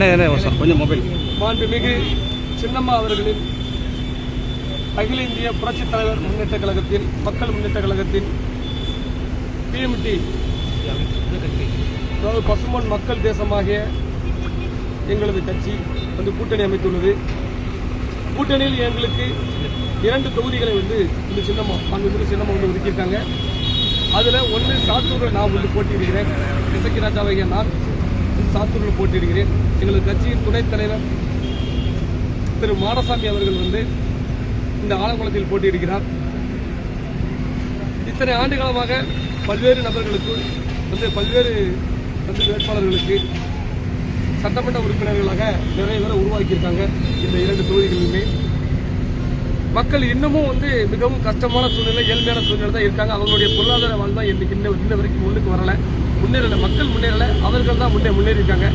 கொஞ்சம் மொபைல். மாண்புமிகு சின்னம்மா அவர்களின் அகில இந்திய புரட்சித் தலைவர் முன்னேற்ற கழகத்தின் மக்கள் முன்னேற்ற கழகத்தின் பிஎம்டி அதாவது பசும்பொன் மக்கள் தேசமாகிய எங்களது கட்சி வந்து கூட்டணி அமைத்துள்ளது. கூட்டணியில் எங்களுக்கு 2 தொகுதிகளை வந்து இந்த சின்னம்மா வந்து ஒதுக்கியிருக்காங்க. அதில் ஒன்று சாத்தூரில் நான் வந்து போட்டியிடுகிறேன். இசக்கி ராஜாவாகிய நான் சாத்தூரில் போட்டியிடுகிறேன். எங்களது கட்சியின் துணைத் தலைவர் திரு மாடசாமி அவர்கள் வந்து இந்த ஆலங்குளத்தில் போட்டியிடுகிறார். இத்தனை ஆண்டு காலமாக பல்வேறு நபர்களுக்கு பல்வேறு வேட்பாளர்களுக்கு சட்டமன்ற உறுப்பினர்களாக நிறைய பேரை உருவாக்கியிருக்காங்க. இந்த 2 தொகுதிகளிலுமே மக்கள் இன்னமும் வந்து மிகவும் கஷ்டமான சூழ்நிலை, ஏழ்மையான சூழ்நிலை தான் இருக்காங்க. அவங்களுடைய பொருளாதார வாழ்வு தான் இன்ன வரைக்கும் முன்னுக்கு வரலை, முன்னேறலை. மக்கள் முன்னேறலை, அவர்கள் தான் முன்னேறியிருக்காங்க.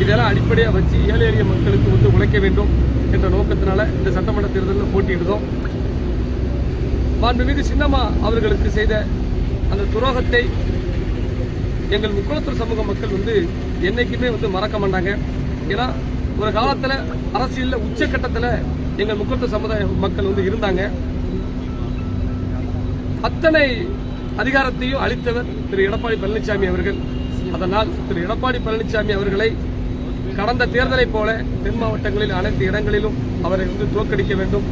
இதெல்லாம் அடிப்படையாக வச்சு ஏழை எளிய மக்களுக்கு வந்து உழைக்க வேண்டும் என்ற நோக்கத்தினால இந்த சட்டமன்ற தேர்தலில் போட்டியிடுதோம். மாண்புமிகு சின்னம்மா அவர்களுக்கு செய்த அந்த துரோகத்தை எங்கள் முக்குளத்தூர் சமூக மக்கள் வந்து என்னைக்குமே வந்து மறக்க மாட்டாங்க. ஏன்னா ஒரு காலத்தில் அரசியலில் உச்சக்கட்டத்தில் எங்கள் முக்குளத்தூர் சமுதாய மக்கள் வந்து இருந்தாங்க. அத்தனை அதிகாரத்தையும் அளித்தவர் திரு எடப்பாடி பழனிசாமி அவர்கள். அதனால் திரு எடப்பாடி பழனிசாமி அவர்களை கடந்த தேர்தலை போல தென் மாவட்டங்களில் அனைத்து இடங்களிலும் அவரை வந்து தோற்கடிக்க வேண்டும்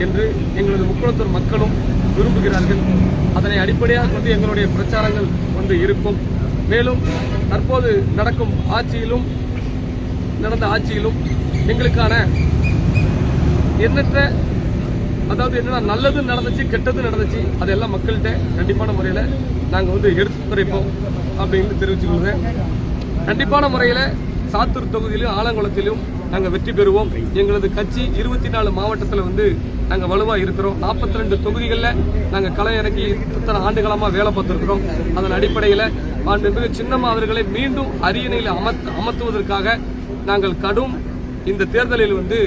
என்று எங்களது முக்குளத்தூர் மக்களும் விரும்புகிறார்கள். அதனை அடிப்படையாக கொண்டு எங்களுடைய பிரச்சாரங்கள் வந்து இருக்கும். மேலும் தற்போது நடந்த ஆட்சியிலும் எங்களுக்கான எண்ணற்ற என்னன்னா நல்லது நடந்துச்சு, கெட்டது நடந்துச்சு, அதெல்லாம் மக்கள்கிட்ட கண்டிப்பான முறையில் நாங்கள் வந்து எடுத்துரைப்போம் அப்படின்னு தெரிவிச்சுக்கொள்கிறேன். கண்டிப்பான முறையில் சாத்தூர் தொகுதியிலும் ஆலங்குளத்திலும் நாங்கள் வெற்றி பெறுவோம். எங்களது கட்சி 24 மாவட்டத்தில் வந்து நாங்கள் வலுவாக இருக்கிறோம். 42 தொகுதிகளில் நாங்கள் களை இறக்கி இத்தனை ஆண்டுகாலமாக வேலை பார்த்துருக்கிறோம். அதன் அடிப்படையில் மாண்புமிகு சின்னம்மா அவர்களை மீண்டும் அரியணையில் அமர்த்துவதற்காக நாங்கள் இந்த தேர்தலில் வந்து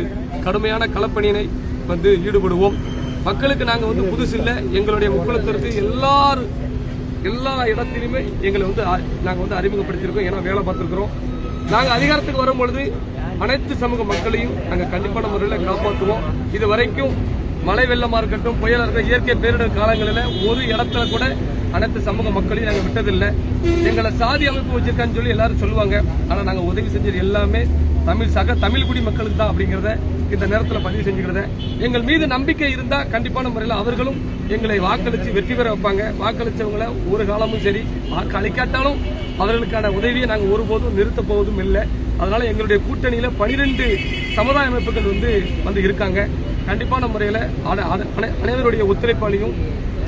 கடுமையான களப்பணியினை வந்து ஈடுபடுவோம். மக்களுக்கு நாங்கள் வந்து புதுசு இல்லை. எங்களுடைய முக்குளத்திற்கு எல்லா இடத்திலுமே எங்களை வந்து நாங்கள் வந்து அறிமுகப்படுத்தியிருக்கோம். ஏன்னா வேலை பார்த்துருக்கிறோம். நாங்கள் அதிகாரத்துக்கு வரும்பொழுது அனைத்து சமூக மக்களையும் நாங்கள் கண்டிப்பான முறையில் காப்பாற்றுவோம். இது வரைக்கும் மழை வெள்ளமாக இருக்கட்டும், புயலாக இருக்கட்டும், இயற்கை பேரிடர் காலங்களில் ஒரு இடத்துல கூட அனைத்து சமூக மக்களையும் நாங்கள் விட்டதில்லை. எங்களை சாதி அமைப்பு வச்சிருக்கான்னு சொல்லி எல்லாரும் சொல்லுவாங்க. ஆனால் நாங்கள் உதவி செஞ்சது எல்லாமே தமிழ் குடி மக்களுக்கு தான் அப்படிங்கிறத இந்த நேரத்தில் பதிவு செஞ்சுக்கிறத. எங்கள் மீது நம்பிக்கை இருந்தால் கண்டிப்பான முறையில் அவர்களும் எங்களை வாக்களித்து வெற்றி பெற வைப்பாங்க. வாக்களித்தவங்களை ஒரு காலமும் சரி, வாக்கு அளிக்காட்டாலும் அவர்களுக்கான உதவியை நாங்கள் ஒருபோதும் நிறுத்தப் போவதும் இல்லை. அதனால எங்களுடைய கூட்டணியில் 12 சமுதாய அமைப்புகள் வந்து இருக்காங்க. கண்டிப்பான முறையில் அனைவருடைய ஒத்துழைப்பாளையும்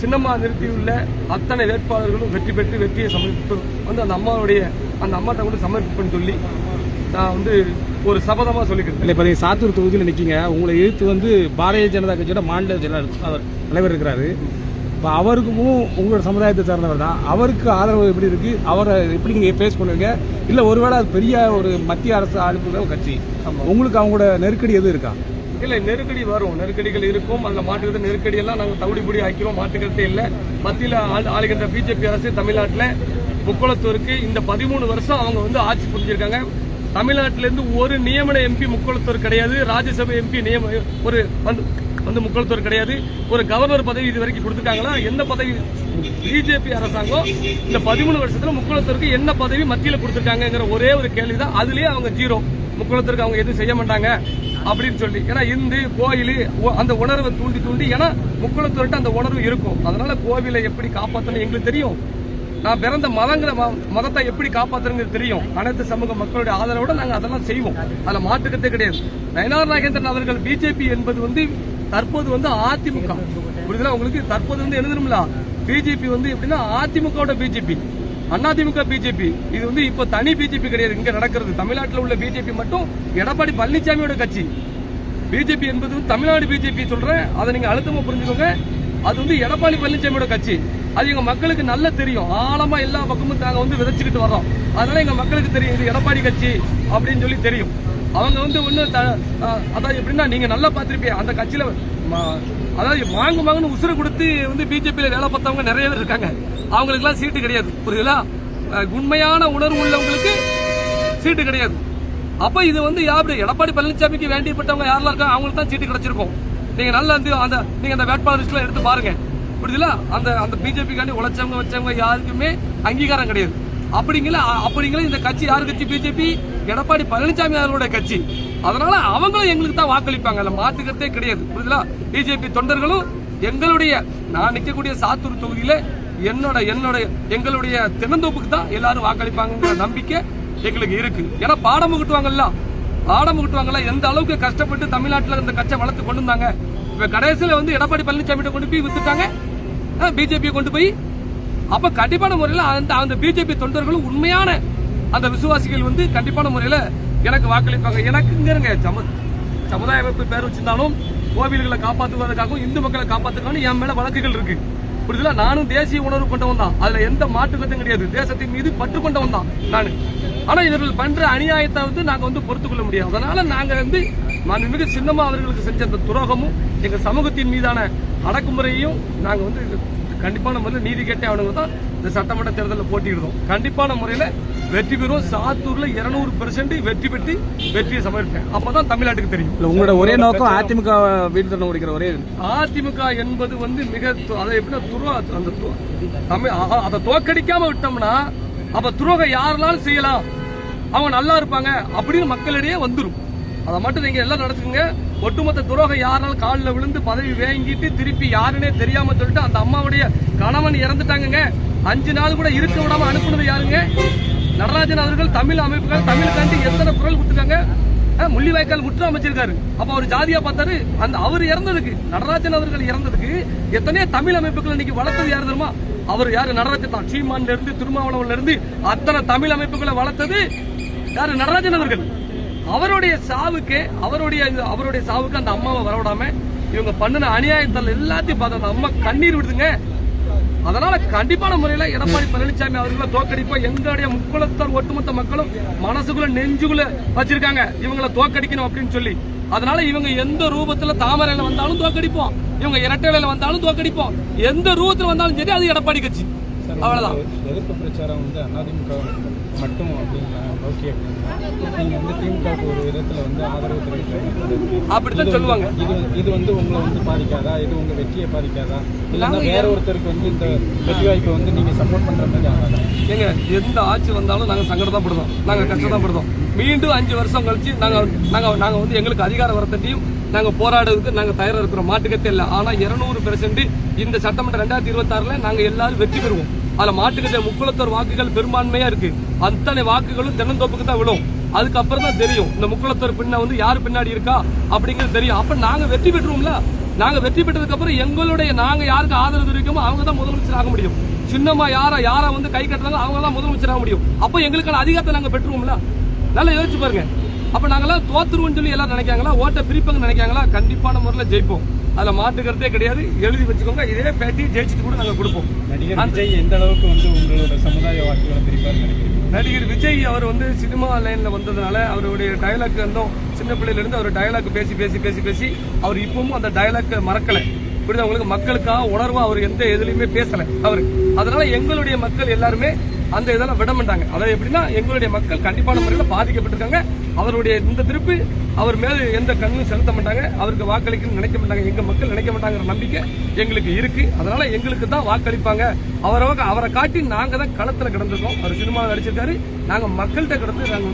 சின்னம்மா நிறுத்தியுள்ள அத்தனை வேட்பாளர்களும் வெற்றி பெற்று வெற்றியை சமர்ப்பிப்பு வந்து அந்த அம்மாட்ட கூட சமர்ப்பிப்புன்னு சொல்லி நான் வந்து ஒரு சபதமாக சொல்லிக்கிறேன். இல்லை, இப்போ நீங்கள் சாத்தூர் தொகுதியில் நிற்கிங்க. உங்களை எதிர்த்து வந்து பாரதிய ஜனதா கட்சியோட மாநில தலைவர் இருக்கிறாரு. இப்போ அவருக்கும் உங்களோட சமுதாயத்தை சார்ந்தவர் தான். அவருக்கு ஆதரவு எப்படி இருக்கு? அவரை எப்படி நீங்கள் ஃபேஸ் பண்ணுவீங்க? இல்லை ஒருவேளை அது பெரிய ஒரு மத்திய அரசு அனுப்புகிற கட்சி, உங்களுக்கு அவங்களோட நெருக்கடி எதுவும் இருக்கா? இல்லை, நெருக்கடி வரும், நெருக்கடிகள் இருக்கும். அதில் மாட்டுக்கிறது நெருக்கடியெல்லாம் நாங்கள் தவிடுபடி ஆக்கிறோம், மாட்டுக்கிறதே இல்லை. மத்தியில் ஆளுகின்ற பிஜேபி அரசு தமிழ்நாட்டில் முக்குளத்தூருக்கு இந்த 13 வருஷம் அவங்க வந்து ஆட்சி புரிஞ்சிருக்காங்க. தமிழ்நாட்டிலேருந்து ஒரு நியமன எம்பி முக்குளத்தூர் கிடையாது. ராஜ்யசபை எம்பி வந்து முக்குளத்தூர் கிடையாது. ஒரு கவர்னர் பதவி இது வரைக்கும் கொடுத்துருக்காங்களா? என்ன பதவி? பிஜேபி அரசாங்கம் இந்த 13 வருஷத்துல முக்குளத்தூருக்கு என்ன பதவி மத்தியில் கொடுத்துருக்காங்கிற ஒரே ஒரு கேள்விதான். அதுலயே அவங்க 0. முக்குளத்தூருக்கு அவங்க எதுவும் செய்ய மாட்டாங்க அப்படின்னு சொல்லி. ஏன்னா இந்து கோயில் அந்த உணர்வை தூண்டி ஏன்னா முக்குளத்தூர்கிட்ட அந்த உணர்வு இருக்கும். அதனால கோவிலை எப்படி காப்பாற்றணும் எங்களுக்கு தெரியும். நான் பிறந்த மதத்தை எப்படி காப்பாற்றுறது தெரியும். அனைத்து சமூக மக்களுடைய ஆதரவோட நாங்கள் அதெல்லாம் செய்வோம். அதில் மாற்றுக்கத்தே கிடையாது. நயனார் நாகேந்திரன் அவர்கள் பிஜேபி என்பது வந்து தற்போது வந்து அதிமுக, புரியுதுல உங்களுக்கு? தற்போது வந்து எழுதணும்ல, பிஜேபி வந்து எப்படின்னா அதிமுகவோட பிஜேபி, அதிமுக பிஜேபி. இது வந்து இப்ப தனி பிஜேபி கிடையாது. இங்க நடக்கிறது தமிழ்நாட்டில் உள்ள பிஜேபி மட்டும் எடப்பாடி பழனிசாமியோட கட்சி. பிஜேபி என்பது தமிழ்நாடு பிஜேபி சொல்றேன், அதை நீங்க அழுத்தமா புரிஞ்சுக்கோங்க. அது வந்து எடப்பாடி பழனிசாமியோட கட்சி. அது எங்க மக்களுக்கு நல்லா தெரியும். ஆழமா எல்லா பக்கமும் நாங்க வந்து விதைச்சுக்கிட்டு வரோம். அதனால எங்க மக்களுக்கு தெரியும் இது எடப்பாடி கட்சி அப்படின்னு சொல்லி தெரியும். அவங்க வந்து ஒண்ணு அதாவது எப்படின்னா நீங்க நல்லா பார்த்திருப்பீங்க அந்த கட்சியில அதாவது மாங்குன்னு உசுறு கொடுத்து வந்து பிஜேபியில வேலை பார்த்தவங்க நிறைய பேர் இருக்காங்க. அவங்களுக்கு எல்லாம் சீட்டு கிடையாது, புரியுதுங்களா? உண்மையான உணர்வு உள்ளவங்களுக்கு சீட்டு கிடையாது. அப்ப இது வந்து யாரு எடப்பாடி பழனிசாமிக்கு வேண்டியப்பட்டவங்க யாரெல்லாம் இருக்காங்க அவங்களுக்கு தான் சீட்டு கிடைச்சிருக்கும். நீங்க நல்லா நீங்க அந்த வேட்பாளர் லிஸ்ட்ல எடுத்து பாருங்க, புரியுதுல? அந்த பிஜேபிக்காண்டி உழைச்சவங்க வச்சவங்க யாருக்குமே அங்கீகாரம் கிடையாது. அப்படிங்களா இந்த கட்சி யாரு கட்சி? பிஜேபி, எடப்பாடி பழனிசாமி அவர்களுடைய கட்சி. அதனால அவங்களும் எங்களுக்கு தான் வாக்களிப்பாங்க, அதுல மாற்றுக்கிறதே கிடையாது, புரியுதுல? பிஜேபி தொண்டர்களும் நான் நிக்கக்கூடிய சாத்தூர் தொகுதியில எங்களுடைய தென்னந்தோப்புக்கு தான் எல்லாரும் வாக்களிப்பாங்க நம்பிக்கை எங்களுக்கு இருக்கு. ஏன்னா பாடம் புகட்டுவாங்கல்ல, எந்த அளவுக்கு கஷ்டப்பட்டு தமிழ்நாட்டில் இந்த கட்சியை வளர்த்து கொண்டு வந்தாங்க. இப்ப கடைசியில வந்து எடப்பாடி பழனிசாமி கொண்டு போய் வித்துட்டாங்க பிஜேபியை கொண்டு போய். அப்ப கண்டிப்பான முறையில் அந்த பிஜேபி தொண்டர்களும் உண்மையான அந்த விசுவாசிகள் வந்து கண்டிப்பான முறையில் எனக்கு வாக்களிப்பாங்க. எனக்குங்கிறங்க சமுதாய அமைப்பு பேர் வச்சிருந்தாலும் கோவில்களை காப்பாற்றுவதற்காகவும் இந்து மக்களை காப்பாற்றுக்காகவும் என் மேல வழக்குகள் இருக்கு, புரியுதுல? நானும் தேசிய உணர்வு கொண்டவன் தான், அதுல எந்த மாற்று கருத்தும் கிடையாது. தேசத்தின் மீது பற்று கொண்டவன் தான் நான். ஆனா இவர்கள் பண்ற அநியாயத்தை வந்து நாங்க வந்து பொறுத்துக் கொள்ள முடியாது. அதனால நாங்க வந்து மிக சின்னமா அவர்களுக்கு செஞ்ச அந்த துரோகமும் எங்க சமூகத்தின் மீதான அடக்குமுறையையும் நாங்க வந்து கண்டிப்பான முறையில் நீதி கேட்டே அவனுங்க தான் இந்த சட்டமன்ற தேர்தலில் போட்டியிடுறோம். கண்டிப்பான முறையில் வெற்றி பெறும். சாத்தூர்ல 200% வெற்றி பெற்று வெற்றியை சமர்ப்பேன். அப்பதான் தமிழ்நாட்டுக்கு தெரியும். உங்களோட ஒரே நோக்கம் அதிமுக வீடு தண்ண முடிக்கிற ஒரே அதிமுக என்பது வந்து மிக அதை அதை தோக்கடிக்காம விட்டோம்னா அப்ப துரோகம் யாரெல்லாம் செய்யலாம், அவங்க நல்லா இருப்பாங்க அப்படின்னு மக்களிடையே வந்துடும். அதை மட்டும் நீங்க எல்லாம் நடத்துங்க. ஒட்டுமொத்த துரோகம் யாராலும் காலில் விழுந்து பதவி வாங்கிட்டு திருப்பி யாருன்னே தெரியாம சொல்லிட்டு அந்த அம்மாவுடைய கணவன் இறந்துட்டாங்க, 5 நாள் கூட இருக்க விடாம அனுப்புனது யாருங்க? நடராஜன் அவர்கள். தமிழ் அமைப்புகள் தமிழுக்காண்டி எத்தனை குரல் கொடுத்துருக்காங்க. முள்ளிவாய்க்கால் முற்று அமைச்சிருக்காரு. அப்ப அவர் ஜாதியா பார்த்தாரு. அவர் இறந்ததுக்கு, நடராஜன் அவர்கள் இறந்ததுக்கு எத்தனையோ தமிழ் அமைப்புகள் இன்னைக்கு வளர்த்தது யாரு தெரியுமா? அவர் யாரு? நடராஜன் தான். சீமான்ல இருந்து திருமாவளவன்ல இருந்து அத்தனை தமிழ் அமைப்புகளை வளர்த்தது யாரு? நடராஜன் அவர்கள். அவருடைய சாவுக்கு அந்த அம்மாவை வரவிடாம இவங்க பண்ணின அநியாயத்தால் எல்லாத்தையும் பார்த்து அந்த அம்மா கண்ணீர் விடுதுங்க. அதனால கண்டிப்பான முறையில் எடப்பாடி பழனிசாமி அவர்களை தோக்கடிப்போம். எங்களுடைய முக்குளத்தார் ஒட்டுமொத்த மக்களும் மனசுக்குள்ள நெஞ்சுக்குள்ள வச்சிருக்காங்க இவங்களை தோக்கடிக்கணும் அப்படின்னு சொல்லி. அதனால இவங்க எந்த ரூபத்துல தாமரையில வந்தாலும் தோக்கடிப்போம், இவங்க இரட்டையில வந்தாலும் தோக்கடிப்போம், எந்த ரூபத்துல வந்தாலும் சரி அது எடப்பாடி கட்சி. அவ்வளவுதான். எதிர்ப்பு பிரச்சாரம் வந்து அதிமுக மட்டும் அப்படின்னா ஓகே, நீங்க வந்து திமுகவுக்கு ஒரு விதத்துல வந்து ஆதரவு தெரிவிக்கிறாங்க, அப்படித்தான் சொல்லுவாங்க. இது வந்து உங்களை வந்து பாதிக்காதா? இது உங்க வெற்றியை பாதிக்காதா? இல்லைன்னா வேற ஒருத்தருக்கு வந்து இந்த வெற்றி வாய்ப்பை வந்து நீங்க சப்போர்ட் பண்ற மாதிரி ஆகாதா? ஏங்க, எந்த ஆட்சி வந்தாலும் நாங்க சங்கடம் தான் படுறோம், நாங்க கஷ்டம் தான் படுறோம். மீண்டும் 5 வருஷம் கழிச்சு நாங்க வந்து எங்களுக்கு அதிகாரம் வரத்தையும் நாங்க போராடுறதுக்கு நாங்க தயாரா இருக்கிறோம், மாட்டுக்கத்தே இல்லை. ஆனா 200% இந்த சட்டமன்ற 2026 நாங்க எல்லாரும் வெற்றி பெறுவோம். அதுல மாட்டுக்கத்தை முக்குளத்தோர் வாக்குகள் பெரும்பான்மையா இருக்கு. அத்தனை வாக்குகளும் தென்னந்தோப்புக்கு தான் விடும். அதுக்கப்புறம் தான் தெரியும் இந்த முக்குளத்தோர் பின்ன வந்து யாரு பின்னாடி இருக்கா அப்படிங்கிறது தெரியும். அப்ப நாங்க வெற்றி பெற்றுவோம்ல. நாங்க வெற்றி பெற்றதுக்கு அப்புறம் நாங்க யாருக்கு ஆதரவு தெரிவிக்கமோ அவங்க தான் முதலமைச்சர் ஆக முடியும். சின்னமா யாரா வந்து கை கட்டுறாங்க அவங்க தான் முதலமைச்சர் ஆக முடியும். அப்ப எங்களுக்கான அதிகாரத்தை நாங்க பெற்றுவோம்ல. நல்லா யோசிச்சு பாருங்க. அப்ப நாங்களாம் தோத்துருவோம்னு சொல்லி எல்லாரும் நினைக்காங்களா? ஓட்ட பிரிப்பாங்க நினைக்காங்களா? கண்டிப்பான முறையில் ஜெயிப்போம். அதுல மாற்றுக்கிறதே கிடையாது. எழுதி வச்சுக்கோங்க. இதே பேட்டி ஜெயிச்சுட்டு கூட நாங்க கொடுப்போம். நடிகர் விஜய் எந்த அளவுக்கு வந்து உங்களோட சமுதாய வாக்குகளை பிரிப்பார் நினைக்கிறீங்க? நடிகர் விஜய் அவர் வந்து சினிமா லைன்ல வந்ததுனால அவருடைய டயலாக் இருந்தோம். சின்ன பிள்ளையில இருந்து அவர் டயலாக் பேசி அவர் இப்பவும் அந்த டயலாக் மறக்கல. புரியுது அவங்களுக்கு? மக்களுக்காக உணர்வா அவர் எந்த எதுலையுமே பேசல அவரு. அதனால எங்களுடைய மக்கள் எல்லாருமே அந்த இதெல்லாம் விட மாட்டாங்க. அதாவது எப்படின்னா எங்களுடைய மக்கள் கண்டிப்பான முறையில் பாதிக்கப்பட்டிருக்காங்க. அவருடைய இந்த திருப்பி அவர் மேல எந்த கண்ணும் செலுத்த மாட்டாங்க, அவருக்கு வாக்களிக்கணும்னு நினைக்க மாட்டாங்க. எங்க மக்கள் நினைக்க மாட்டாங்கிற நம்பிக்கை எங்களுக்கு இருக்கு. அதனால எங்களுக்கு தான் வாக்களிப்பாங்க. அவரை காட்டி நாங்க தான் களத்துல கிடந்திருக்கோம். அவர் சினிமாவில் நடிச்சிருக்காரு, நாங்க மக்கள்கிட்ட கிடந்து நாங்க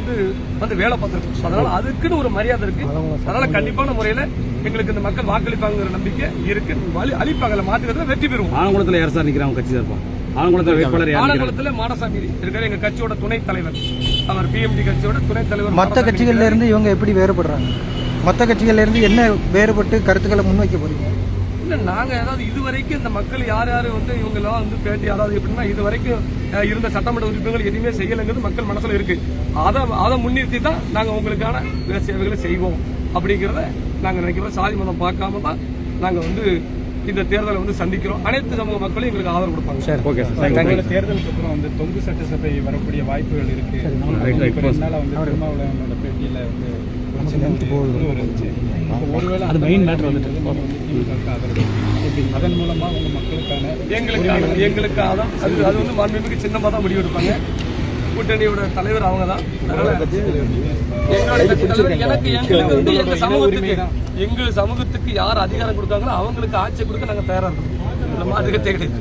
வந்து வேலை பார்த்திருக்கோம். அதனால அதுக்குன்னு ஒரு மரியாதை இருக்கு. அதனால கண்டிப்பான முறையில எங்களுக்கு இந்த மக்கள் வாக்களிப்பாங்கிற நம்பிக்கை இருக்கு. அளிப்பாங்கல்ல, மாற்றுறதுல வெற்றி பெறுவோம். ஆலங்குளத்தில் யார் சார் நிற்கிறாங்க? கட்சி தான் இருப்பான். ஆலங்குளத்தில் மாடசாமி இருக்காரு, எங்க கட்சியோட துணைத் தலைவர். அவர் பிஎம்டி கட்சியோட துணைத் தலைவர். மற்ற கட்சிகள்ல இருந்து இவங்க எப்படி வேறுபடுறாங்க? மற்ற கட்சிகள்ல இருந்து என்ன வேறுபட்டு கருத்துக்களை முன்வைக்க போறீங்க? இல்ல, நாங்க அதாவது இதுவரைக்கும் இந்த மக்கள் யார் வந்து இவங்கெல்லாம் வந்து பேட்டி, அதாவது எப்படின்னா இதுவரைக்கும் இருந்த சட்டமன்ற உறுப்பினர்கள் எதுவுமே செய்யலைங்கிறது மக்கள் மனசுல இருக்கு. அதை முன்னிறுத்தி தான் நாங்க உங்களுக்கான சேவைகளை செய்வோம் அப்படிங்கிறத நாங்க நினைக்கிறோம். சாதி மதம் பார்க்காம தான் நாங்க வந்து இந்த தேர்தலை வந்து சந்திக்கிறோம். அனைத்து சமூக மக்களும் எங்களுக்கு ஆதரவு கொடுப்பாங்க. சரி, ஓகே சார். தேர்தலுக்கு அப்புறம் வந்து தொங்கு சட்டசபை வரக்கூடிய வாய்ப்புகள் இருக்கு. திருமாவளவனோட பேட்டியில வந்து ஒருவேளை அது மெயின் மேட்டர் வந்துட்டு அதன் மூலமா உங்க மக்களுக்கான எங்களுக்காக அது வந்து மாண்புமிகு சின்னமா தான் முடிவெடுப்பாங்க. கூட்டணியோட தலைவர் அவங்க தான். எங்களுடைய கட்சி தலைவர் எங்களுக்கு வந்து எங்கள் சமூகத்துக்கு யார் அதிகாரம் கொடுக்காங்களோ அவங்களுக்கு ஆட்சி கொடுக்க நாங்கள் தயாராக இருக்கோம். இந்த மாதிரி கிடையாது.